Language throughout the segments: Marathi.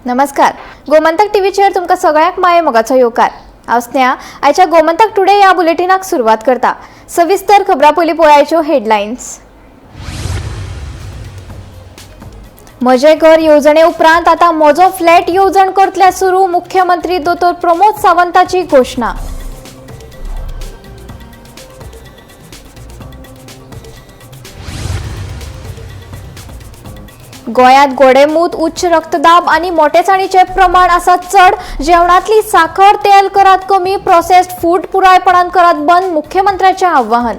नमस्कार. गोमंतक टीव्हीचेर तुमकां सगळ्यांक माये मोगाचो येवकार. हांव स्नेहा. आयच्या गोमंतक टुडे ह्या बुलेटिनाक सुरवात करता. सविस्तर खबरां पयलीं पळोवयाच्यो हेडलायन्स. म्हजे घर येवजणे उपरांत आतां म्हजो फ्लॅट येवजण करतले सुरू. मुख्यमंत्री दोतोर प्रमोद सावंताची घोशणा. गोंयांत गोडेमूत, उच्च रक्तदाब आनी मोटेसाणीचे प्रमाण आसा चड. जेवणांतली साखर, तेल करात कमी. प्रोसेस्ड फूड पुरायपणान करात बंद. मुख्यमंत्र्याचें आव्हान.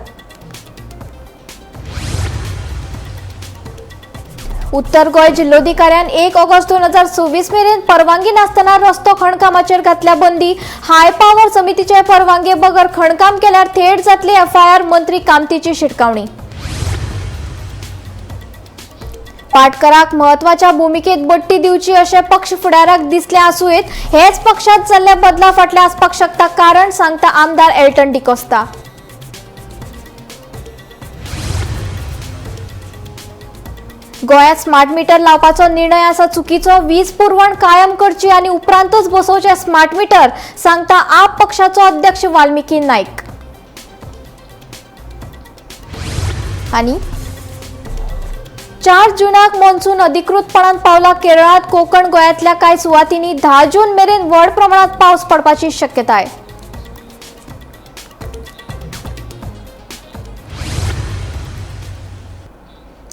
उत्तर गोंय जिल्लोधिकाऱ्यान 1 ऑगस्ट 2024 मेरेन परवानगी नासतना रस्तो खणकामाचेर घातल्या बंदी. हाय पावर समितीचे परवानगे बगर खणकाम केल्यार थेट जातली एफआयआर. मंत्री कामतीची शिटकावणी. पाटकराक महत्वाच्या भूमिकेत बडटी दिवची अशें पक्ष फुडाऱ्याक दिसले आसुयेत. हेच पक्षात जाल्ल्या बदला फाटल्या आसपाक शकता कारण, सांगता आमदार एल्टन डिकोस्ता. गोंयांत स्मार्ट मीटर लावपाचो निर्णय आसा चुकीचो. वीज पुरवण कायम करची आनी उपरांतच बसोवचे स्मार्ट मीटर, सांगता आप पक्षाचो अध्यक्ष वाल्मिकी नायक. आनी 4 जूनाक मॉन्सून अधिकृतपणान पावला केरळात. कोकण गोंयांतल्या कांय सुवातींनी 10 जून मेरेन व्हड प्रमाणात पावस पडपाची शक्यताय.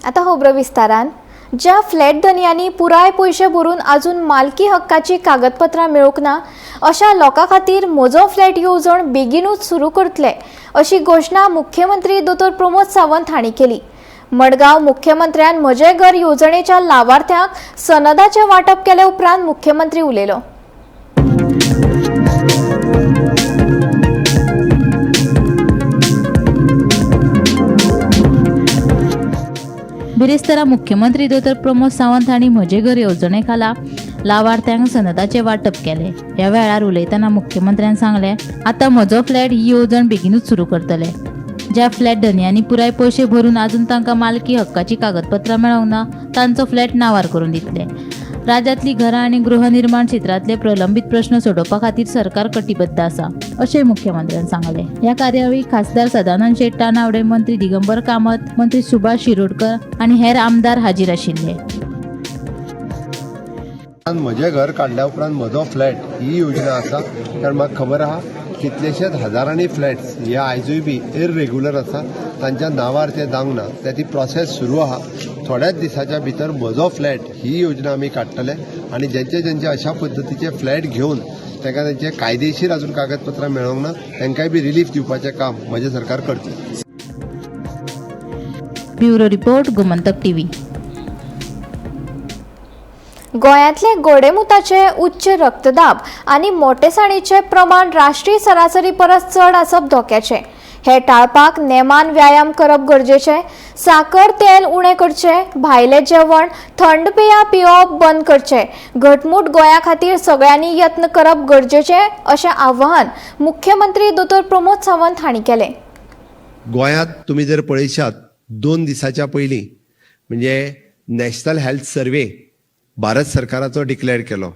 आता खबरो विस्तारान. ज्या फ्लॅट धनियांनी पुराय पयशे भरून अजून मालकी हक्काची कागदपत्रां मेळूंक ना अशा लोकां खातीर म्हजो फ्लॅट येवजण बेगीनूच सुरू करतले अशी घोशणा मुख्यमंत्री दोतोर प्रमोद सावंत हांणी केली. मडगांव मुख्यमंत्र्यान म्हजे घर येवजणेच्या लावार्थ्यांक सनदाचे वाटप केले उपरांत मुख्यमंत्री उलयलो. बिरेस्तारा मुख्यमंत्री दोतोर प्रमोद सावंत हांणी म्हजे घर येवजणे खाला लावार्थ्यांक सनदाचे वाटप केले. ह्या वेळार उलयतना मुख्यमंत्र्यान सांगले, आतां म्हजो फ्लॅट ही येवजण बेगीनूच सुरू करतले. ज्या फ्लॅट धनियांनी पुराय पयशे भरून अजून तांकां मालकी हक्काची कागदपत्रां मेळोंक ना तांचो फ्लॅट नावार करून दितले. राज्यांतली घरां आनी गृहनिर्माण क्षेत्रांतले प्रलंबीत प्रश्न सोडोवपा खातीर सरकार कटिबद्ध आसा अशें मुख्यमंत्र्यान सांगले. ह्या कार्यावळीक खासदार सदानंद शेट तानावडे, मंत्री दिगंबर कामत, मंत्री सुभाष शिरोडकर आनी हेर आमदार हाजीर आशिल्ले. म्हजें घर काडल्या उपरांत म्हजो फ्लॅट ही योजना आसा कारण म्हाका खबर आहा कितलेशेच हजारांनी फ्लॅट्स हे आयजूय बी इरेग्युलर आसा, तांच्या नांवार ते जावंक ना. ते ती प्रोसेस सुरू आहा. थोड्याच दिसाच्या भितर म्हजो फ्लॅट ही योजना आमी काडटले आनी ज्यांचे अशा पद्दतीचे फ्लॅट घेवन तांकां तांचे कायदेशीर अजून कागदपत्रां मेळोंक ना तांकांय बी रिलीफ दिवपाचें काम म्हजें सरकार करतलें. Bureau report, Gomantak TV. गोंयांतले गोडेमुताचे उच्च रक्तदाब आनी मोटेसाणीचे प्रमाण राष्ट्रीय सरासरी परस चड आसप धोक्याचें. हे टाळपाक नेमान व्यायाम करप गरजेचें. साखर, तेल उणें करचें. भायलें जेवण, थंड पेयां पिवप बंद करचें. घटमूट गोंया खातीर सगळ्यांनी यत्न करप गरजेचें अशें आवाहन मुख्यमंत्री दोतोर प्रमोद सावंत हांणी केलें. गोंयांत तुमी जर पळयशात 2 दिसाच्या पयलीं म्हणजे नॅशनल हेल्थ सर्वे भारत सरकाराचो डिक्लेअर केलो.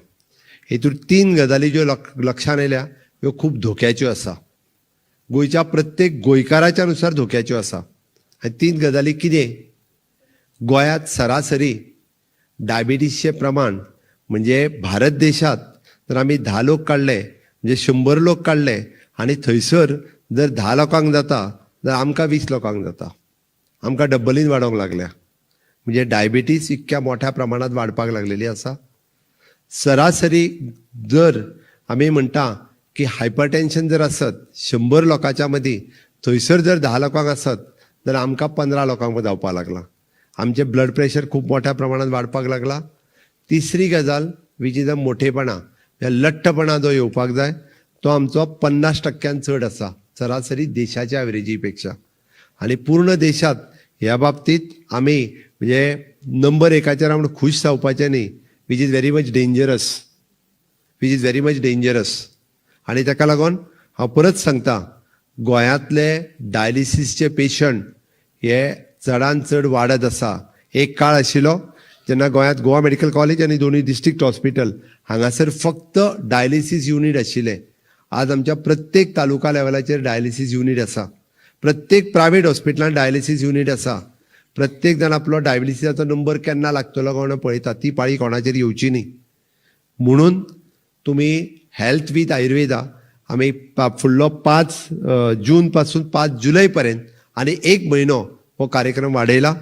हेतून 3 गजाली ज्यो लक्षांत आयल्या ह्यो खूब धोक्याच्यो आसा. गोंयच्या प्रत्येक गोंयकाराच्या नुसार धोक्याच्यो आसा. आनी 3 गजाली कितें? गोंयांत सरासरी डायबिटीसचें प्रमाण म्हणजे भारत देशात जर आमी 10 लोक काडले म्हणजे 100 लोक काडले आनी थंयसर जर 10 लोकांक जाता जाल्यार आमकां 20 लोकांक जाता. आमकां डब्बलीन वाडोंक लागल्या. म्हणजे डायबिटीस इतक्या मोठ्या प्रमाणात वाडपाक लागलेली आसा. सरासरी जर आमी म्हणटा की हायपरटेन्शन जर आसत 100 लोकांच्या मदीं थंयसर जर 10 लोकांक आसत जाल्यार आमकां 15 लोकांक जावपाक लागला. आमचें ब्लड प्रेशर खूब मोठ्या प्रमाणात वाडपाक लागला. तिसरी गजाल वीच इज मोठेपणा, लठ्ठपणा जो येवपाक जाय तो आमचो 50% चड आसा सरासरी देशाच्या एवरेजी पेक्षा. आनी पूर्ण देशात ह्या बाबतीत आमी म्हणजे नंबर 1चेर आमी खूश जावपाचें न्ही. Which is very much dangerous. आनी ताका लागून हांव परत सांगता, गोंयांतले डायलिसीसचे पेशंट हे चडांत चड वाडत आसा. एक काळ आशिल्लो जेन्ना गोंयांत गोवा मेडिकल कॉलेज आनी दोनूय डिस्ट्रिक्ट हॉस्पिटल हांगासर फक्त डायलिसीस युनिट आशिल्ले. आज आमच्या प्रत्येक तालुका लेवलाचेर डायलिसीस युनिट आसा. प्रत्येक प्रायव्हेट हॉस्पिटलांत डायलिसीस युनिट आसा. प्रत्येक जाण आपलो डायबिटीसाचो नंबर केन्ना लागतलो कोण पळयता. ती पाळी कोणाचेर येवची न्ही. म्हणून तुमी हेल्थ विथ आयुर्वेदा आमी फुडलो 5 जून पासून 5 जुलय पर्यंत आनी 1 म्हयनो हो कार्यक्रम वाडयला.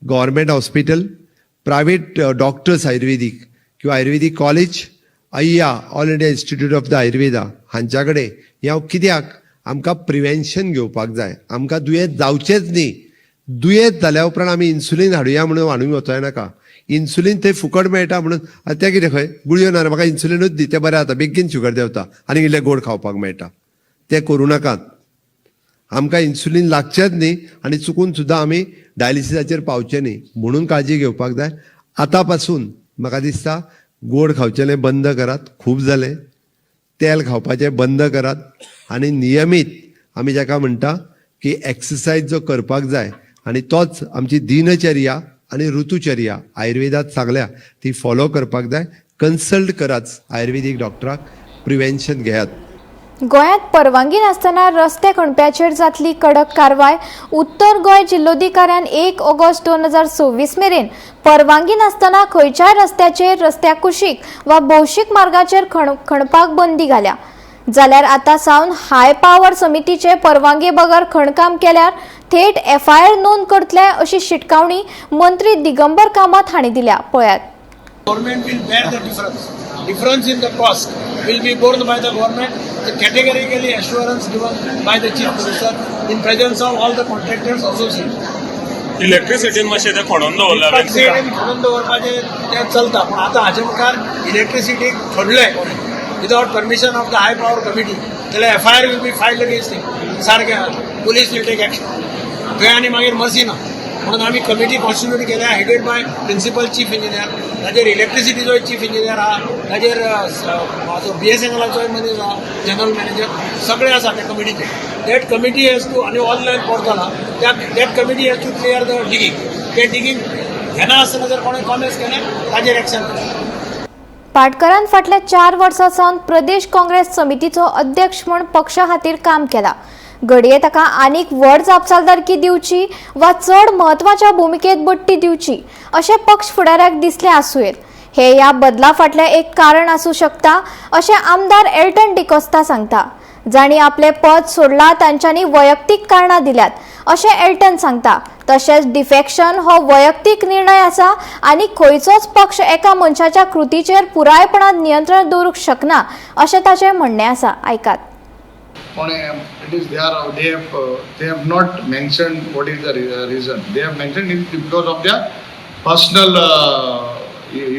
गव्हर्मेंट हॉस्पिटल, प्रायव्हेट डॉक्टर्स आयुर्वेदीक किंवा आयुर्वेदीक कॉलेज, अय्या all India institute of the Ayurveda हांच्या कडेन ह्या कित्याक आमकां प्रिव्हेन्शन घेवपाक जाय. आमकां दुयेंत जावचेंच न्ही. दुयेंत जाल्या उपरांत आमी इन्सुलीन हाडुया म्हणून हाडूंक वचोंक नाका. इन्सुलीन थंय फुकट मेळटा म्हणून तें कितें खंय गुळयो ना म्हाका इन्सुलीनूच दी तें बरें जाता, बेगीन शुगर देंवता आनी इल्लें गोड खावपाक मेळटा. तें करूं नाकात. आमकां इन्सुलीन लागचेंच न्ही आनी चुकून सुद्दां आमी डायलिसिसाचेर पावचे न्ही. म्हणून काळजी घेवपाक जाय. आतां पासून म्हाका दिसता गोड खावचेलें बंद करात, खूब जालें. तेल खावपाचें बंद करात आनी नियमीत आमी जाका म्हणटा की एक्सरसायज जो करपाक जाय आनी तोच आमची दिनचर्या आनी ऋतुचर्या आयुर्वेदात सांगल्या ती फॉलो करपाक जाय. कन्सल्ट करात आयुर्वेदीक डॉक्टराक. प्रिव्हेन्शन घेयात. गोंयांत परवानगी नासतना रस्ते खणप्याचेर जातली कडक कारवाय. उत्तर गोंय जिल्लोधिकाऱ्यान 1 ऑगस्ट 2024 मेरेन परवानगी नासतना खंयच्याय रस्त्याचेर, रस्त्या कुशीक वा भौशीक मार्गाचेर खणपाक बंदी घाल्या. जाल्यार आतां सावन हाय पावर समितीचे परवानगी बगर खणकाम केल्यार थेट FIR नोंद करतले अशी शिटकावणी मंत्री दिगंबर कामत हांणी दिल्या. पळयात. Government will bear the difference. Difference in the cost will be borne by the government. The categorically assurance given by the chief minister in presence of all the contractors associated. इलेक्ट्रिसिटीन मातशें तें खणून दवरल्या खणून दवरपाचें तें चलता पूण आतां हाचे मुखार इलेक्ट्रिसिटीक खणलें without permission of the high power committee जाल्यार FIR will be filed against him. सारकें पुलीस will take action. थंय आनी मागीर मर्सी ना. म्हणून आमी कमिटी कॉन्स्टिट्यूट केल्या headed by principal chief engineer. ताजेर इलेक्ट्रिसिटीचो चीफ इंजिनियर आहा, ताजेर BSNLचोय मनीस आहा, जनरल मॅनेजर सगळे आसा त्या कमिटीचे. दॅट कमिटी हेज टू आनी ऑनलायन पोर्टल आहा that committee has to clear the digging. ते डिगींग घेना आसतना जर कोणें कॉमेंट्स केलें ताजेर एक्शन केलें. पाटकरान फाटल्या 4 वर्सां सावन प्रदेश काँग्रेस समितीचो अध्यक्ष म्हूण पक्षा खातीर काम केलां. घडये ताका आनीक व्हड जापसालदारकी दिवची वा चड म्हत्वाच्या भुमिकेत बडटी दिवची अशें पक्ष फुडाऱ्याक दिसलें आसूं येत. हे ह्या बदला फाटलें एक कारण आसूं शकता अशें आमदार एल्टन डिकोस्ता सांगता. जांणी आपलें पद सोडलां तांच्यांनी वैयक्तीक कारणां दिल्यात अशें एल्टन सांगता. तशेंच डिफेक्शन हो वैयक्तीक निर्णय आसा आनी खंयचोच पक्ष एका मनशाच्या कृतीचेर पुरायपणान नियंत्रण दवरूंक शकना अशें ताचें म्हणणें आसा. आयकात. They have not mentioned what is the reason. They have mentioned it because of their personal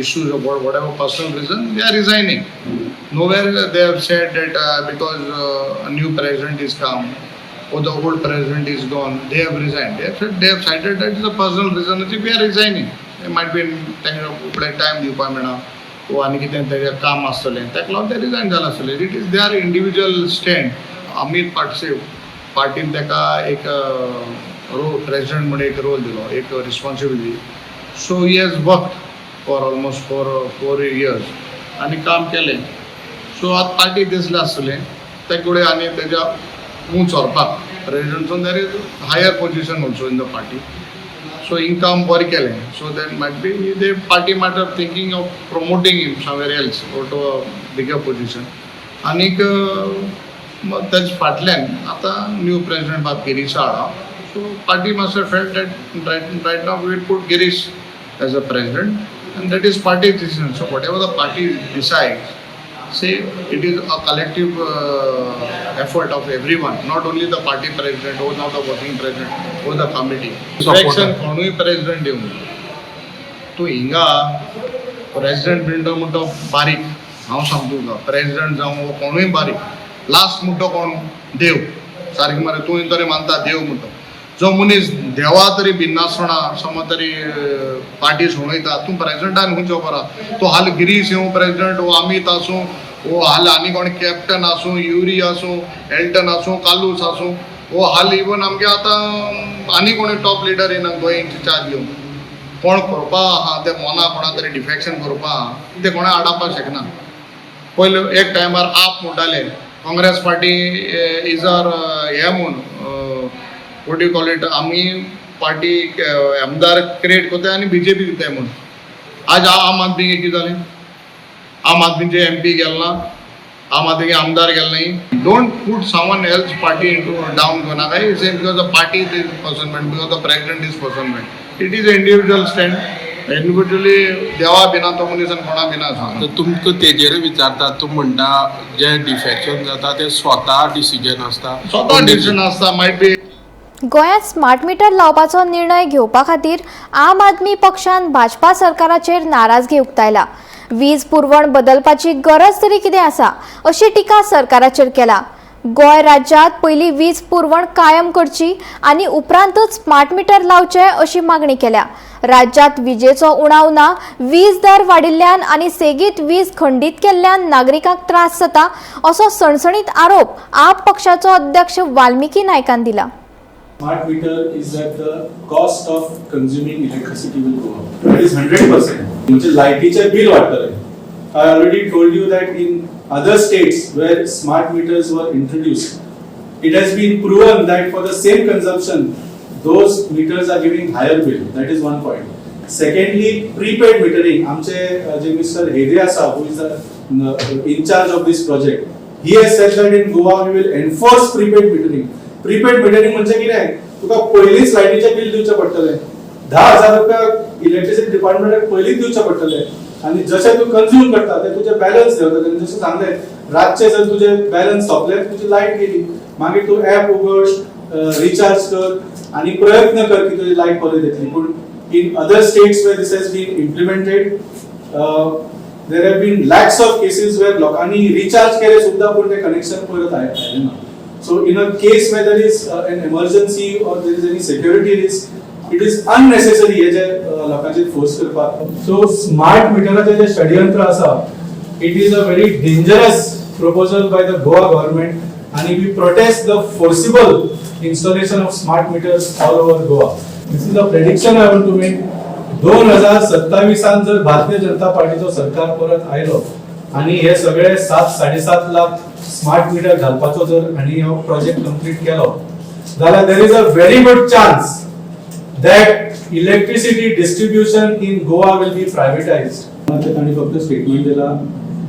issues or whatever personal reason they are resigning. Nowhere they have said that because a new president is come or the old president is gone, they have resigned. They have cited that is a personal reason. We are resigning. It might be time due वो आनी कितें तेजें काम आसतलें ताका लागून ते रिजायन जाला आसतलें. It is their individual stand. Amit Patse पार्टीन ताका एक प्रेसिडेंट म्हणून एक रोल दिलो, एक responsibility. So he has work for almost 4 years आनी काम केलें. सो आतां पार्टी दिसलें आसतलें ते कडेन आनी तेज्या उंच व्हरपाक प्रेसिडेंटसून there is higher position also in the party. So income बरें केलें. So that might be the party might have thinking of promoting him somewhere else or to a bigger position. आनीक तेच फाटल्यान आतां न्यू प्रेसिडेंट बाब गिरीश आहा. So party must have felt that right now we will put Girish as a president and that is party decision. So whatever the party decides, say it is a collective effort of everyone, not only the party president or not the working president or the committee. Election कोणूय president येवन तूं हिंगा president म्हणटा म्हणटा बारीक. हांव सांगता तुका president जावं कोणूय बारीक. लास्ट म्हणटा कोण देव. सारकें मरे तूं तरी मानता देव म्हणटा. जो मनीस देवा तरी भिन्नासतना समज तरी पार्टी सोडयता तूं प्रेसिडेंटान खंयचो बरा. तो हाल गिरीश येवं प्रेसिडेंट वो अमित आसूं वो हाल आनी कोण कॅप्टन आसूं युरी आसूं एल्टन आसूं कालूस आसूं वो हाल इवन आमगे आतां आनी कोणी टॉप लिडर येना गोंयचे चार्ज घेवन कोण करपा आहा ते मोना कोणा तरी डिफेक्शन करपा आहा ते कोणा आडावपाक शकना. पयलीं एक टायमार आप म्हणटाले काँग्रेस पार्टी इज आर हे म्हूण वॉट यू कॉल इट आमी पार्टी आमदार क्रिएट करताय आनी BJP दिताय म्हूण. आज आम आदमीक कितें जालें? आम आदमीचे MP गेल ना, आम आदमीचे आमदार गेल नाही. Don't put someone else party into down करनाका. Because the party is permanent, because the president is permanent. It is individual stand. Individually देवा बिना तो मनीस आनी कोणा बिना सांग. तर तुमकां तेजेर विचारतात, तूं म्हणटा जे डिफेक्शन जाता ते स्वता डिसिजन आसता. स्वता डिसिजन आसता. मायट बी गोंयांत स्मार्ट मिटर लावपाचो निर्णय घेवपा खातीर आम आदमी पक्षान भाजपा सरकाराचेर नाराजगी उक्तायला. वीज पुरवण बदलपाची गरज तरी कितें आसा अशी टिका सरकाराचेर केला. गोंय राज्यांत पयलीं वीज पुरवण कायम करची आनी उपरांतच स्मार्ट मिटर लावचे अशी मागणी केल्या. राज्यांत विजेचो उणाव ना, वीज दर वाडिल्ल्यान आनी सेगीत वीज खंडीत केल्ल्यान नागरिकांक त्रास जाता असो सणसणीत आरोप आप पक्षाचो अध्यक्ष वाल्मिकी नायकान दिला. Smart meter is that the cost of consuming electricity will go up. That is 100%. म्हणजे लाईटीचे bill वाढतले. I already told you that in other states where smart meters were introduced, it has been proven that for the same consumption, those meters are giving higher bill. That is one point. Secondly, prepaid metering. आमचे जे Mr. Hede asa, who is the in charge of this project, he has said that in Goa we will enforce prepaid metering. Prepaid metering म्हणजे कितें? तुका पयलींच लायटीचे बिल दिवचे पडटले. 10,000 रुपया इलेक्ट्रिसिटी डिपार्टमेंटाक पयलींच दिवचे पडटले आनी जशे तूं कंज्यूम करता ते तुजे बॅलन्स देंवतले. जशें सांगलें, रातचे जर तुजे बॅलन्स सोंपले तुजी लायट गेली, मागीर तूं ऍप उगड, रिचार्ज कर आनी प्रयत्न कर की तुजी लायट परत येतली. पूण in other states where this has been implemented, there have been lakhs of cases where लोकांनी रिचार्ज केले सुद्दां पूण ते कनेक्शन परत आयलें ना. So in a case where there is an emergency or there is any security risk, it is unnecessary हे जे लोकांचे फोर्स करपाक. So smart meteraचे जे षडयंत्र आसा, it is a very dangerous proposal by the Goa government and we protest the forcible installation of smart meters all over Goa. This is a prediction I want to make. 2027 जर भारतीय जनता पार्टीचो सरकार परत आयलो आणि हे सगळे 7-7.5 लाख स्मार्ट मीटर घालपाचो जर आणि हो प्रोजेक्ट कंप्लीट केलो जाल्यार there is a very good chance that electricity distribution in Goa will be privatized. तांणी फक्त स्टेटमेंट दिला.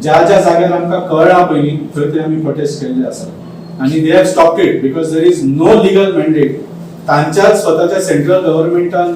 ज्या ज्या जाग्यार आमकां कळना पयलीं थंय ते आमी प्रोटेस्ट केल्ले आसा आनी they have stopped it because there is no legal mandate. तांच्याच स्वताच्या सेंट्रल गव्हर्नमेंटान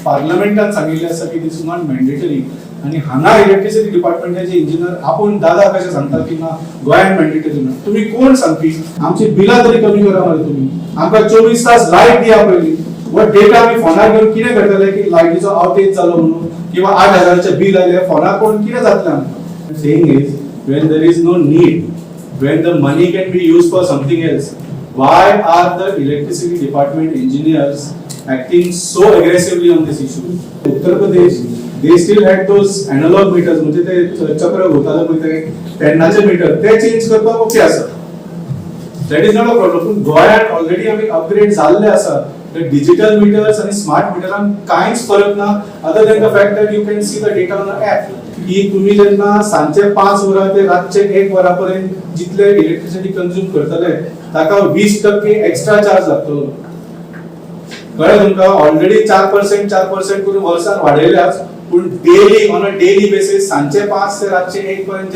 पार्लमेंटान सांगिल्लें आसा की दिस इज नॉट मॅन्डेटरी आणि हांगा इलेक्ट्रिसिटी डिपार्टमेंटाचे इंजिनियर आपण दादा कशें सांगता की ना गोंयांत मॅन्डेटरी ना. तुम्ही कोण सांगपी? आमची बिलां तरी कमी करा मरे तुमी. आमकां 24 तास लायट दिया पयलीं. वो डेटा आमी फोनार घेवन कितें करतले की लायटीचो आउटेज जालो म्हणून किंवा 8,000चे बिल आयले फोनार कोण कितें जातलें आमकां? Saying is when there is no need, when the money can be used for something else, why are the electricity department engineers acting so aggressively on this issue? Uttar Pradesh, they still had those analog meters, म्हणजे ते चक्र घुमताले पळय ते पेन्नाचे मीटर ते चेंज करपाक ओके आसा. That is not a problem. पूण गोंयांत ऑलरेडी आमी अपग्रेड जाल्ले आसा. डिजिटल मिटर्स आणि स्मार्ट मिटरांक कांयच फरक ना other than the fact that you can see the data on the app. की तुम्ही जेन्ना सांजचे 5 वरां ते रातचे 1 वरां पर्यंत जितले इलेक्ट्रिसिटी कंज्यूम करतले ताका 20% एक्स्ट्रा चार्ज लागतलो. कळ्ळें तुमकां? ऑलरेडी 4% करून वर्सान वाडयल्याच पूण daily on a daily basis सांजचे 5 ते रातचे 1 पर्यंत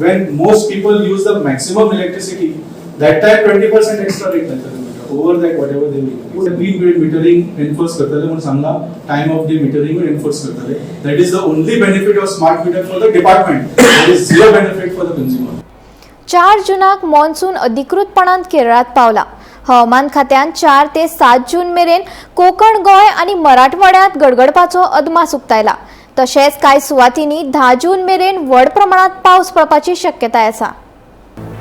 when most people use the maximum electricity, that time 20% extra rate लागतले. over that whatever they will. Prepaid metering enforce करतले म्हणून सांगला. time of day metering enforce करतले. That is the only benefit of smart meter for the department. There is zero benefit for the consumer. 4 जूनाक monsoon अधिकृतपणान केरळात पावला. हवामान खात्यान 4 ते 7 जून मेरेन कोकण, गोंय आणि मराठवाड्यात गडगडपाचो अदमास उक्तायला. तशेंच कांय सुवातींनी 10 जून मेरेन व्हड प्रमाणात पावस पडपाची शक्यताय आसा.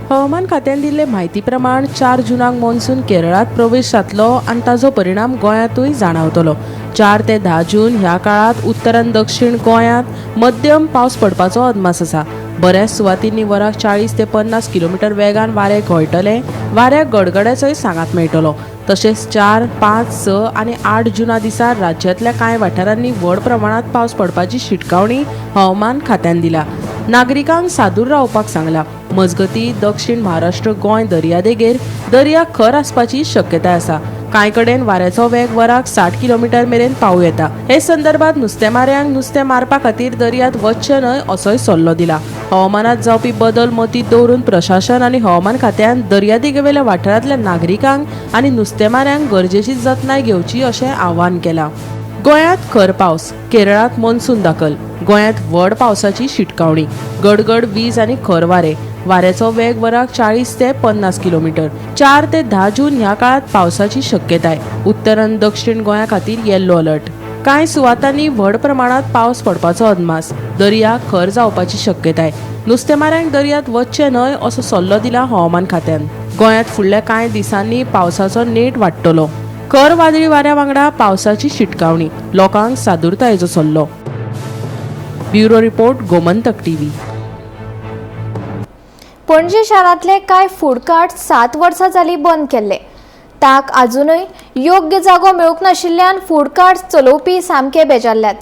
हवामान खात्यान दिल्ले म्हायती प्रमाण 4 जूनाक मॉन्सून केरळात प्रवेश जातलो आनी ताजो परिणाम गोंयांतूय जाणवतलो. 4 ते 10 जून ह्या काळात उत्तर आनी दक्षिण गोंयांत मध्यम पावस पडपाचो अदमास आसा. बऱ्याच सुवातींनी वराक 40 ते 50 किलोमीटर वेगान वारे घोळटले. वाऱ्याक गडगड्याचोय सांगात मेळटलो. तशेंच 4, 5, 6 आनी 8 जुना दिसा राज्यांतल्या कांय वाठारांनी व्हड प्रमाणात पावस पडपाची शिटकावणी हवामान खात्यान दिला. नागरिकांक सादूर रावपाक सांगला. मजगतीं दक्षिण महाराष्ट्र गोंय दर्यादेगेर दर्या खर आसपाची शक्यताय आसा. कांय कडेन वाऱ्याचो वेग वराक 60 किलोमीटर मेरेन पावूं येता. हे संदर्भात नुस्तेमाऱ्यांक नुस्तें मारपा खातीर दर्यांत वचचें न्हय असोय सल्लो दिला. हवामानात जावपी बदल मतींत दवरून प्रशासन आनी हवामान खात्यान दर्यादेगेवेल्या वाठारांतल्या नागरिकांक आनी नुस्तेमाऱ्यांक गरजेची जतनाय घेवची अशें आवाहन केलां. गोंयांत खर पावस, केरळात मॉन्सून दाखल. गोंयांत व्हड पावसाची शिटकावणी, गडगड वीज आनी खर वारे. वाऱ्याचो वेग वराक 40 ते 50 किलोमीटर. 4 ते 10 जून ह्या काळात पावसाची शक्यताय. उत्तर आनी दक्षिण गोंया खातीर येल्लो अलर्ट. कांय सुवातांनी व्हड प्रमाणात पावस पडपाचो अदमास. दर्या खर जावपाची शक्यताय. नुस्तेमाऱ्यांक दर्यांत वचचें न्हय असो सल्लो दिला हवामान खात्यान. गोंयांत फुडल्या कांय दिसांनी पावसाचो नेट वाडटलो. खर वादळी वाऱ्या वांगडा पावसाची शिटकावणी. लोकांक सादूरतायेचो सल्लो. Bureau report, Gomantak TV. Panaji शारांतले कांय फूड कार्ट 7 वर्सां जालीं बंद केल्ले. ताक अजूनय योग्य जागो मेळूंक नाशिल्ल्यान फूड कार्ट चलोवपी सामके बेजारल्यात.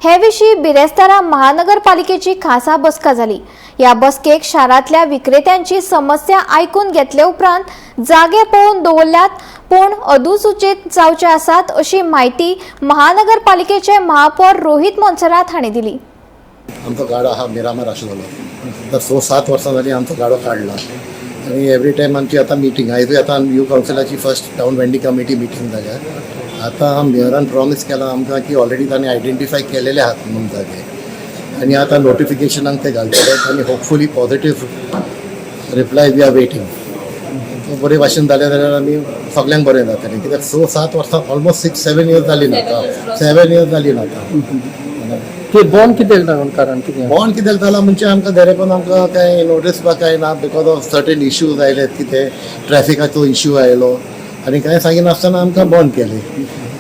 हे विशीं बिरेस्तारा महानगरपालिकेची खासा बसका जाली. ह्या बसकेक शारांतल्या विक्रेत्यांची समस्या आयकून घेतले उपरांत जागे पळोवन दवरल्यात, पूण अधुसूचित जावचे आसात अशी माहिती महानगरपालिकेचे महापौर रोहित मोन्सेरात हांणी दिली. आमचो गाडो हा मिरामार आशिल्लो. आतां 6-7 वर्सां जालीं आमचो गाडो काडला आनी एवरी टायम आमची आतां मिटींग. आयजूय आतां न्यू कावन्सिलाची first town vending committee meeting जाल्या. आतां मेयरान प्रॉमीस केलां आमकां की ऑलरेडी ताणें आयडेंटिफाय केलेले आहात म्हणून जागे आनी आतां नोटिफिकेशनाक ते घालतले आनी hopefully positive reply we are waiting. बरे भाशेन जालें जाल्यार आमी सगल्यांक बरें जातलें. कित्याक 6-7 वर्सां ऑलमोस्ट 6-7 इयर्स जालीं आतां. 7 इयर्स जालीं आतां. ते बॉन्ड कित्याक लागून कारण कितें बॉन्ड कित्याक जाला म्हणजे आमकां देरेपण आमकां कांय नोटीस बा कांय ना. बिकॉज ऑफ सर्टेन इश्यूज आयले, कितें ट्रॅफिकाचो इश्यू आयलो आनी कांय सांगिनासतना आमकां बॉन्ड केले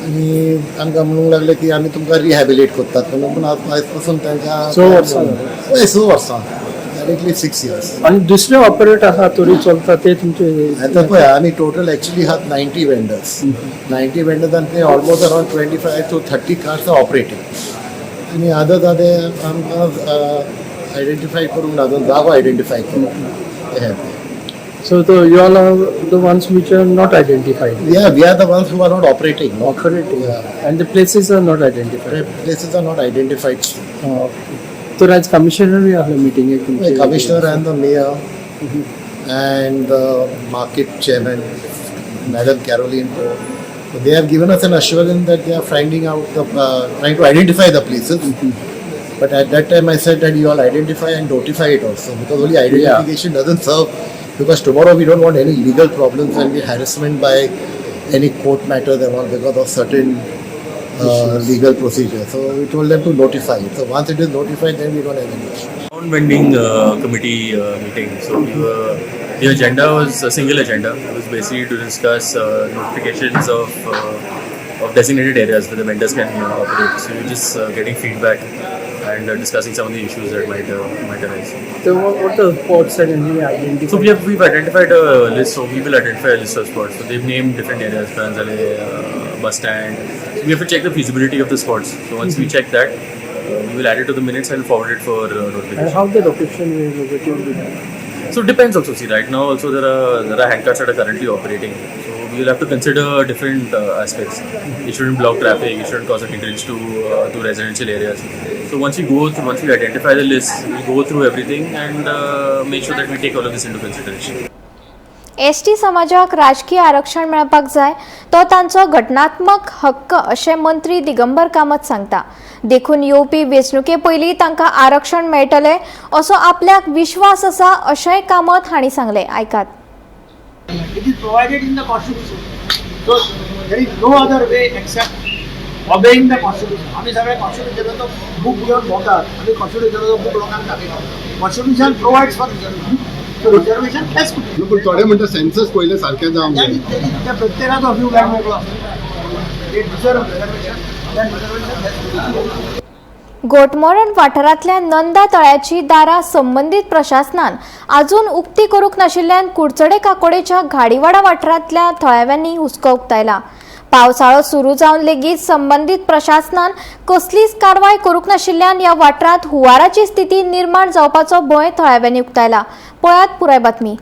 आनी आमकां म्हणूंक लागले की आमी तुमकां रिहॅबिलेट करतात म्हणून. पूण आयज पासून तांकां 6 वर्सां हय 6 वर्सां डायरेक्टली 6 इयर्स. आनी दुसरे ऑपरेट आहा तरी चलता ते तुमचे आतां पळय आमी टोटल एक्चुली आहात 90 वेंडर्स. 90 वेंडर्स आनी ते almost around 25 to 30 cars are operating आनी आदर जाते आमकां आयडेंटिफाय करूंक ना. जागो आयडेंटिफाय करूंक. So you all are the ones which are not identified. Yeah, we are the ones who are not operating. Operating. Yeah. And the places are not identified. Places are not identified. So as commissioner we have a meeting. The commissioner and the mayor and the market chairman, Madam Caroline Poe, they have given us an assurance that they are finding out trying to identify the places. But at that time I said that you all identify and notify it also, because only identification doesn't serve, because tomorrow we don't want any legal problems and the harassment by any court matters and all because of certain legal procedures. So we told them to notify it. So once it is notified, then we don't have any issue. Town vending committee meeting. So the agenda was a single agenda. It was basically to discuss notifications of designated areas where the vendors can operate. So we're just getting feedback and discussing some of the issues that might arise. So what the spots are identified? So we've identified a list. So we will identify a list of spots. So they've named different areas, Pranjale, bus stand. So we have to check the feasibility of the spots. So once we check that, we will add it to the minutes and forward it for notification. And how the location is located? So it depends also. See, right now also there are handcarts that are currently operating. So we will have to consider different aspects. It shouldn't block traffic. It shouldn't cause a hindrance to residential areas. So once we identify the list, we go through everything and make sure that we take all of this into consideration. ST समाजाक राजकीय आरक्षण मेळपाक जाय तो तांचो घटनात्मक हक्क अशें मंत्री दिगंबर कामत सांगता. देखून येवपी वेंचणुके पयलीं तांकां आरक्षण मेळटलें असो आपल्याक विश्वास आसा अशेंय कामत हांणी सांगलें. आयकात. It is provided in the constitution. So there is no other way except obeying the constitution. आम्ही सगळे कॉन्स्टिट्यूशनचो बुक घेऊन भोवतात आनी कॉन्स्टिट्यूशनचो बुक लोकांक दाखयतात. Constitution provides for reservation. So reservation has to be. पूण थोडे म्हणटा सेन्सस पयले सारकें जावंक जाय. प्रत्येकाचो व्यू लँड मेळटलो आसता. ते deserve reservation, then reservation has to be. Ghotmoran वाठारांतल्या नंदा तळ्याची दारां संबंधीत प्रशासनान अजून उक्ती करूंक नाशिल्ल्यान कुडचडे काकोडेच्या घाडीवाडा वाठारांतल्या थळाव्यांनी हुस्को उक्तायला. पावसाळो सुरू जावन लेगीत संबंधीत प्रशासनान कसलीच कारवाय करूंक नाशिल्ल्यान ह्या वाठारांत हुंवाराची स्थिती निर्माण जावपाचो भंय थळाव्यांनी उक्तायला. पळयात पुराय बातमी.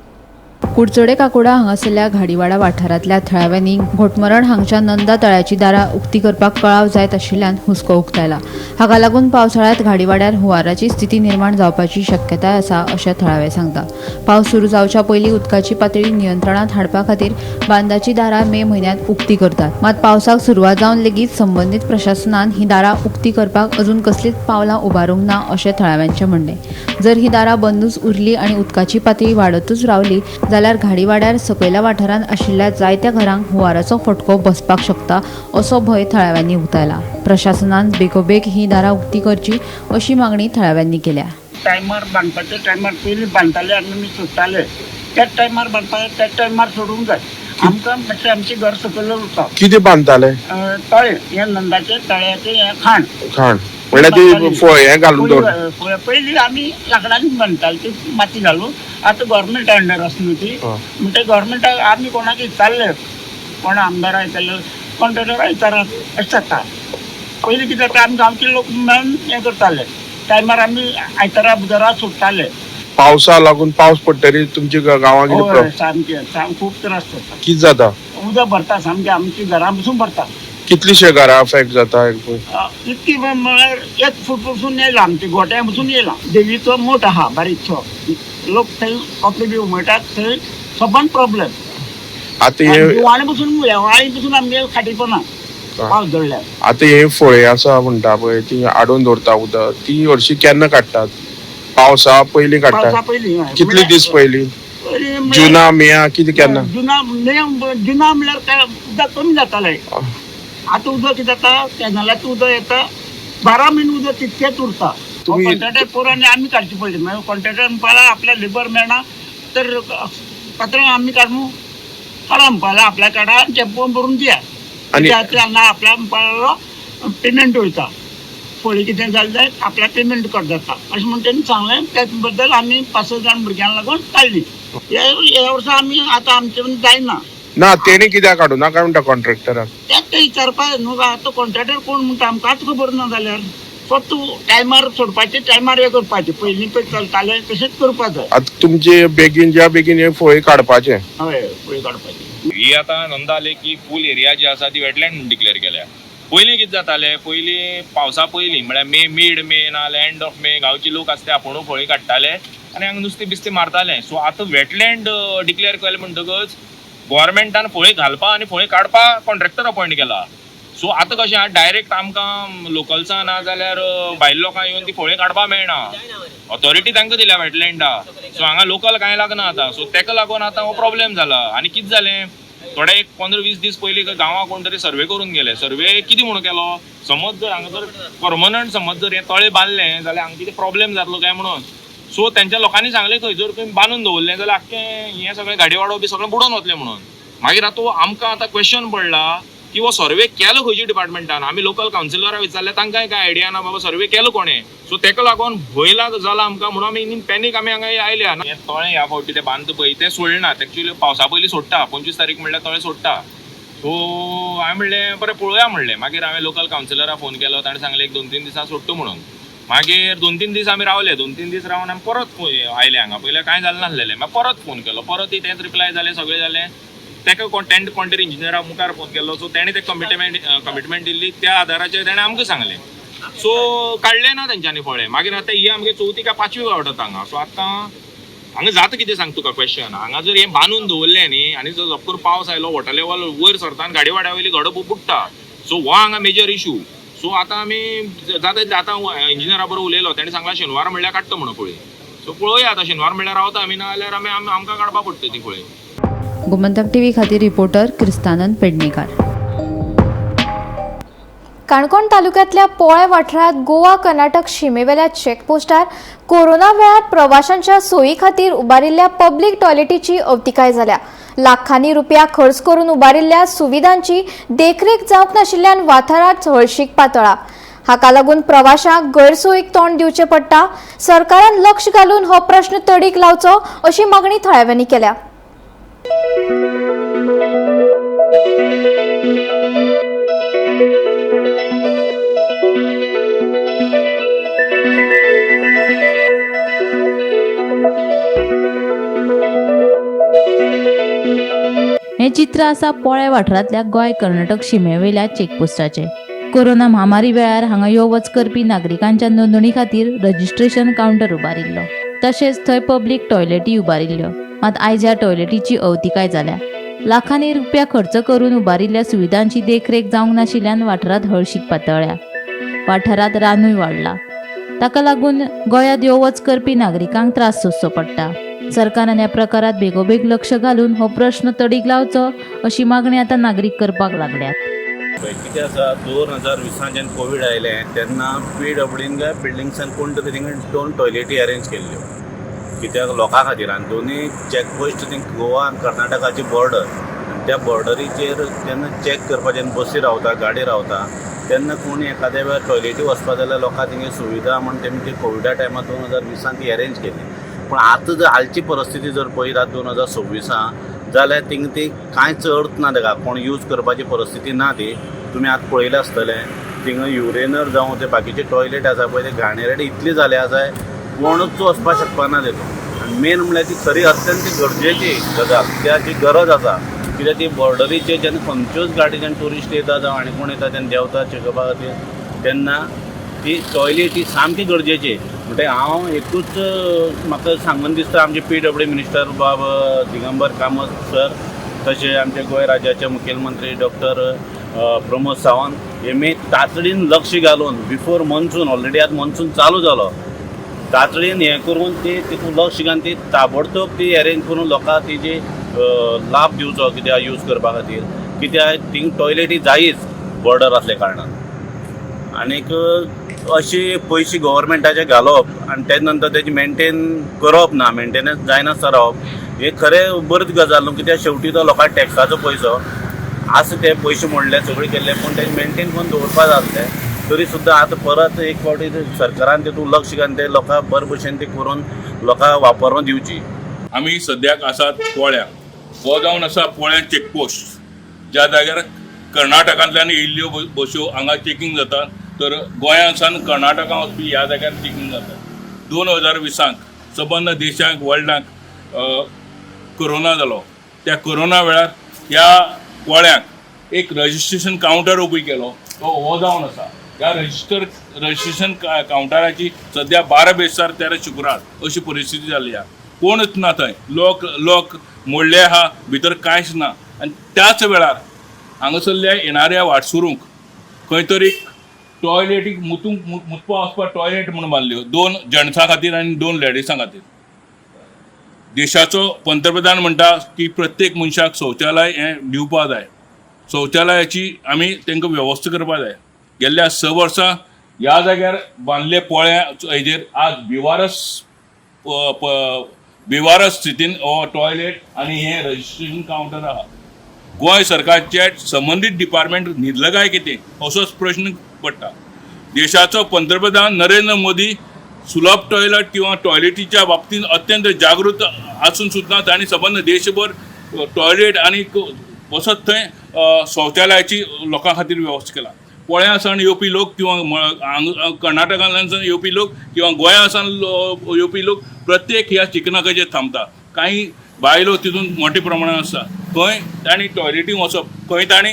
कुडचडे काकोडा हांगासरल्या घाडीवाडा वाठारांतल्या थळाव्यांनी घोटमरण हांगच्या नंदा तळ्याची दारां उक्ती करपाक कळाव जायत आशिल्ल्यान हुस्को उक्तायला. हाका लागून पावसाळ्यांत घाडीवाड्यार हुंवाराची स्थिती निर्माण जावपाची शक्यताय आसा अशें थळावे सांगता. पावस सुरू जावच्या पयलीं उदकाची पातळी नियंत्रणांत हाडपा खातीर बांदाची दारां मे म्हयन्यांत उक्ती करतात. मात पावसाक सुरवात जावन लेगीत संबंधीत प्रशासनान ही दारां उक्ती करपाक अजून कसलीच पावलां उबारूंक ना अशें थळाव्यांचें म्हणणें. जर ही दारां बंदूच उरली आनी उदकाची पातळी वाडतूच रावली जाल्यार घाडीवाड्यार सकयल्या वाठारांत आशिल्ल्या जायत्या घरांक हुंवाराचो फटको बसपाक शकता असो भंय थळाव्यांनी उक्तायला. प्रशासनान बेगोबेग ही दारां उक्ती करची अशी मागणी थळाव्यांनी केल्या. टायमार बांदपाच्या टायमार पयलीं बांदताले आनी आमी सोडटाले. त्याच टायमार बांदपाचे त्याच टायमार सोडूंक जाय. आमकां मातशें आमचें घर सकयल उरता. कितें बांदताले? तळे हे नंदाचे तळ्याचे हे खाण म्हणल्यार ती हें घालून दवर. पयलीं आमी लाकडांनी बांदताले ती माती घालून. आतां गव्हर्मेंट अंडर आसा न्हू ती म्हणटा गव्हर्मेंटाक आमी कोणाक विचारले कोण आमदारा विचारले कॉन्ट्रॅक्टरा विचारात अशें जाता. पयलीं कितें जाता आमी गांवचे लोक मेळून हें करताले. टायमार आमी आयतारा बुधवारा सोडटाले. पावसा लागून पावस पडटरी तुमच्या गांवांत सामकें खूब त्रास जाता. कितें जाता? उदक भरता सामकें आमची घरां पसून भरता. कितलीशे घरां अफेक्ट जाता? इतकी म्हळ्यार 1 फूट पसून येयला आमची गोट्या पसून येयला. देवीचो मोठ आहा बारीकसो. लोक थंय कपडे बी उमळटात थंय सबंद प्रॉब्लेम. दिवाळे पसून आमगे खाटी पोना पावस धरल्यार. आतां हे फळे आसा म्हणटा पळय ती आडोवन दवरता उदक ती हरशीं केन्ना काडटात? पावसा पयलीं काडटात? कितले दीस पयलीं? जुना मेया कितें केन्ना? जुना म्हणल्यार काय उदक कमी जातालें. आतां उदक कितें जाता कॅनलाचें उदक येता 12 म्हयने उदक तितकेंच उरता. कॉन्ट्रॅक्टर पोरांनी आमी काडची पडली. मागीर कॉन्ट्रॅक्टर म्हणपाक आपल्या लेबर मेळना तर पात्रांक आमी काडूं काडा म्हणपाक आपल्या काडा टेम्पोन भरून दिया आनी आपल्या म्हणपाक पेमेंट वयता. फळी कितें जालें जायत आपल्या पेमेंट कट जाता अशें म्हणून तेणी सांगलें. त्याच बद्दल आमी 5-6 जाण भुरग्यांक लागून काडली. ह्या वर्सा आमी आतां आमचे जायना ना. तेणी कित्याक काडूं नाका म्हणटा कॉन्ट्रॅक्टराक? तेच ते विचारपाक न्हू. आतां कॉन्ट्रॅक्टर कोण म्हणटा आमकांच खबर ना जाल्यार. फक्त टायमार सोडपाचे टायमार हे करपाचे. पयलीं पळय चलताले तशेंच करपाचें. आतां तुमचे बेगीन ज्या बेगीन हे फळे काडपाचे. हय फळे काडपाचे. ही आतां नंदा लेक ही फूल एरिया जी आसा ती वेटलँड डिक्लेअर केल्या. पयलीं कितें जातालें पयलीं पावसा पयलीं म्हळ्यार मिड मे नाल्यार एंड ऑफ मे गांवचे लोक आसता आपुणू फळी काडटाले आनी हांगा नुस्तें बिस्तें मारताले. सो आतां वेटलँड डिक्लेअर केलें म्हणटकच गोवोरमेंटान फळी घालपा आनी फळी काडपा कॉन्ट्रॅक्टर अपॉयंट केला. सो आतां कशें आहा डायरेक्ट आमकां लोकल्सां ना जाल्यार भायल्या लोकांक येवन ती फळी काडपा मेळना. ऑथॉरिटी तांकां दिल्या वेटलँडा. सो हांगा लोकल कांय लागना आतां. सो ताका लागून आतां हो प्रॉब्लेम जाला. आनी कितें जालें थोडे एक 15-20 दीस पयलीं गांवांत कोण तरी सर्वे करून गेले. सर्वे कितें म्हणून केलो समज जर हांगा जर परमनंट समज जर हे तळे बांदलें जाल्यार हांगा कितें प्रॉब्लेम जातलो काय म्हणून. सो तेंच्या लोकांनी सांगलें खंय जर तुवें बांदून दवरलें जाल्यार आख्खें हें सगळें गाडीवाडो बी सगळें बुडोवन वतलें म्हणून. मागीर आतां आमकां आतां क्वेश्चन पडला की हो सर्वे केलो खंयच्या डिपार्टमेंटान. आमी लोकल कावन्सिलराक विचारलें तांकांय काय आयडिया ना बाबा सर्वे केलो कोणें. सो ताका लागून भंय जाला आमकां म्हणून आमी इन पॅनीक आमी हांगा आयल्या. हें तळें ह्या फावटी तें बांदता पळय तें सोडनात. एक्चुअली पावसा पयलीं सोडटा 25 तारीख म्हणल्यार तळें सोडटा. सो हांवें म्हणलें बरें पळोवया म्हणलें. मागीर हांवें लोकल कावन्सिलराक फोन केलो. ताणें सांगलें 1-2-3 दिसा सोडटा म्हणून. मागीर 2-3 दीस आमी रावले. 2-3 दीस रावन आमी परत आयले हांगा. पयलें कांय जालें नासलेलें. मागीर परत फोन केलो. परत तेंच रिप्लाय जालें सगळें जालें. ताका कोणतरी इंजिनियरा मुखार फोन केलो. सो ताणें तें कमिटमेंट दिल्ली त्या आदाराचेर ताणें आमकां सांगलें. सो काडलें ना तेंच्यांनी फळें. मागीर आतां ही आमगे 4थी काय 5वी फावट हांगा. सो आतां हांगा जाता कितें सांग तुका क्वेश्चन. हांगा जर हें बांदून दवरलें न्ही आनी जर जपकर पावस आयलो वॉटर लेवल वयर सरता आनी गाडीवाड्या वयली घड बुडटा. सो हो हांगा मेजर इशू. सो आतां आमी जाता आतां इंजिनियरा बरोबर उलयलो. ताणें सांगलां शेनवार म्हणल्यार काडटा म्हणून फळी. सो पळोवया आतां शेनवार म्हणल्यार रावता आमी ना जाल्यार आमकां काडपा पडटा ती फळी. गोमंतक टीव्ही खातीर रिपोर्टर क्रिस्तानंद पेडणेकार. काणकोण तालुक्यांतल्या पोळे वाठारांत गोवा कर्नाटक शिमेवेल्या चॅकपोस्टार कोरोना वेळार प्रवाशांच्या सोयी खातीर उबारिल्ल्या पब्लीक टॉयलेटीची अवतिकाय जाल्या. लाखांनी रुपया खर्च करून उबारिल्ल्या सुविधांची देखरेख जावंक नाशिल्ल्यान वाठारांत हळशीक पातळ्ळा. हाका लागून प्रवाशांक गैरसोयीक तोंड दिवचें पडटा. सरकारान लक्ष घालून हो प्रश्न तडीक लावचो अशी मागणी थळाव्यांनी केल्या. हे चित्र आसा पोळ्या वाठारांतल्या गोंय कर्नाटक शिमेवयल्या चेकपोस्टाचे. कोरोना महामारी वेळार हांगा यो वच करपी नागरिकांच्या नोंदणी खातीर रजिस्ट्रेशन कावंटर उबारिल्लो. तशेंच थंय पब्लीक टॉयलेटी उबारिल्ल्यो. मात आयज ह्या टॉयलेटीची अवतिकाय जाल्या. लाखांनी रुपया खर्च करून उबारिल्ल्या सुविधांची देखरेख जावंक नाशिल्ल्यान वाठारांत हळशीक पातळ्ळ्या. वाठारांत रानूय वाडला. ताका लागून गोंयांत यो वच करपी नागरिकांक त्रास सोंसचो पडटा. सरकारान ह्या प्रकारात बेगोबेग लक्ष घालून हो प्रश्न तडीक लावचो अशी मागणी आता नागरीक करपाक लागल्यात. कितें आसा 2020 जेन्ना कोवीड आयलें तेन्ना PWDन काय बिल्डिंग्सान कोण तरी थिंगा 2 टॉयलेटी अरेंज केल्ल्यो कित्याक लोकां खातीर. आनी दोनूय चॅकपोस्ट थिंगा गोवा आनी कर्नाटकाची बॉर्डर. आनी त्या बॉर्डरीचेर जेन्ना चॅक करपाक जेन्ना बसी रावता गाडी रावता तेन्ना कोण एखाद्या वेळार टॉयलेटी वचपाक जाल्यार लोकांक थिंगा सुविधा म्हण तेमी ती कोविडा टायमार 2020 ती अरेंज केल्ली. पूण आतां जर हालची परिस्थिती जर पळयत 2026 जाल्यार थिंगा ती कांयच अर्थ ना. ताका कोण यूज करपाची परिस्थिती ना. ती तुमी आतां पळयलें आसतलें थिंगा युरेनर जावं ते बाकीचे टॉयलेट आसा पळय ते घाणेरडे इतले जाले आसा कोणूच वचपाक शकपाना तेतून. आनी मेन म्हळ्यार ती खरी अत्यंत गरजेची गजाल त्याची गरज आसा. कित्याक ती बॉर्डरीचेर जेन्ना खंयच्योच गाडी जेन्ना ट्युरिस्ट येता जावं आनी कोण येता तेन्ना देंवता चेकअपा खातीर तेन्ना ती टॉयलेट ही सामकी गरजेची. म्हणजे हांव एकूच म्हाका सांगून दिसता आमचे PWD मिनिस्टर बाब दिगंबर कामत सर तशें आमचे गोंय राज्याचे मुखेलमंत्री डॉक्टर प्रमोद सावंत हेमी तातडीन लक्ष घालून बिफोर मॉन्सून ऑलरेडी आतां मॉन्सून चालू जालो तातडीन हें करून ती तितून लक्ष घालून ती ताबडतोब ती अरेंज करून लोकांक तेजी लाभ दिवचो कित्याक यूज करपा खातीर. कित्याक थिंगा टॉयलेटी जायीच बॉर्डर आसल्या कारणान. आनीक अशी पयशे गव्हर्मेंटाचे घालप आनी तेज नंतर तेजी मेंटेन करप ना मेंटेनन्स जायनासतना रावप हे खरें बरीच गजाल न्हू. कित्याक शेवटी तो लोकांक टॅक्साचो पयसो आसा ते पयशे मोडले सगळे केल्ले पूण तेजे मेंटेन करून दवरपा जाय आसलें. तरी सुद्दां आतां परत एक फावटी सरकारान तेतून लक्ष घालून ते लोकांक बरे भशेन ती करून लोकांक वापरूंक दिवची. आमी सद्याक आसात पोळ्यां. हो जावन आसा पोळ्यां चेकपोस्ट ज्या जाग्यार कर्नाटकांतल्यान येयल्ल्यो बश्यो हांगा चेकींग जाता. तर गोंयांसान कर्नाटका वचपी ह्या जाग्यार चेकींग जाता. 2020 सबंद देशाक वर्ल्डाक कोरोना जालो. त्या कोरोना वेळार ह्या पोळ्यांक एक रजिस्ट्रेशन कावंटर उबी केलो तो हो जावन आसा. ह्या रजिस्ट्रेशन कावंटराची सद्या 12 बेस्तार 13 शुक्रार अशी परिस्थिती जाल्ली आहा. कोणच ना थंय. लोक मोडले आहा भितर कांयच ना. आनी त्याच वेळार हांगासरल्या येणाऱ्या वाटसरूंक खंय तरी टॉयलेटीक मुतपा वचपाक टॉयलेट म्हणून बांदल्यो 2 जेंट्सां खातीर आनी 2 लेडिसां खातीर. देशाचो पंतप्रधान म्हणटा की प्रत्येक मनशाक शौचालय हें दिवपा जाय. शौचालयाची आमी तांकां वेवस्था करपा जाय. गेल्ल्या 6 वर्सां ह्या जाग्यार बांदले पोळ्या हेजेर आज बेवारस स्थितीन हो टॉयलेट आनी हे रजिस्ट्रेशन कावंटर आहा. गोंय सरकारचे संबंधीत डिपार्टमेंट न्हिदलं कितें असोच प्रश्न पडटा. देशाचो पंतप्रधान नरेंद्र मोदी सुलभ टॉयलेट किंवा टॉयलेटीच्या बाबतींत अत्यंत जागृत आसून सुद्दां तांणी संबंद देशभर टॉयलेट आनी वचत थंय शौचालयाची लोकां खातीर वेवस्था केला. पोळ्यासान येवपी लोक किंवा कर्नाटकांतल्यान येवपी लोक किंवा गोंयासान येवपी लोक प्रत्येक ह्या चिकनाकाचेर थांबता. काही बायलो तितून मोठ्या प्रमाणात आसा. खंय तांणी टॉयलेटीक वचप खंय तांणी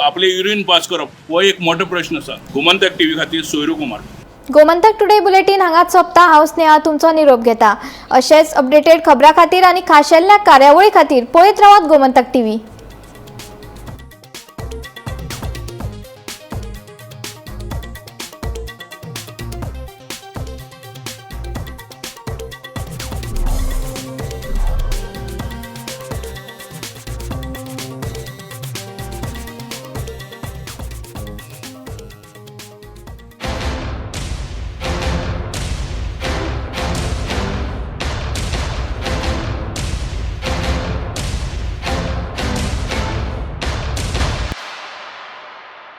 आपले युरीन पास करप हो एक मोठो प्रश्न आसा. गोमंतक TV खातीर सोयरू कुमार. गोमंतक टुडे बुलेटिन हांगाच सोंपता. हांव स्नेहा तुमचो निरोप घेता. अशेंच अपडेटेड खबरां खातीर आनी खाशेल्ल्या कार्यावळी खातीर पळयत रावात गोमंतक TV.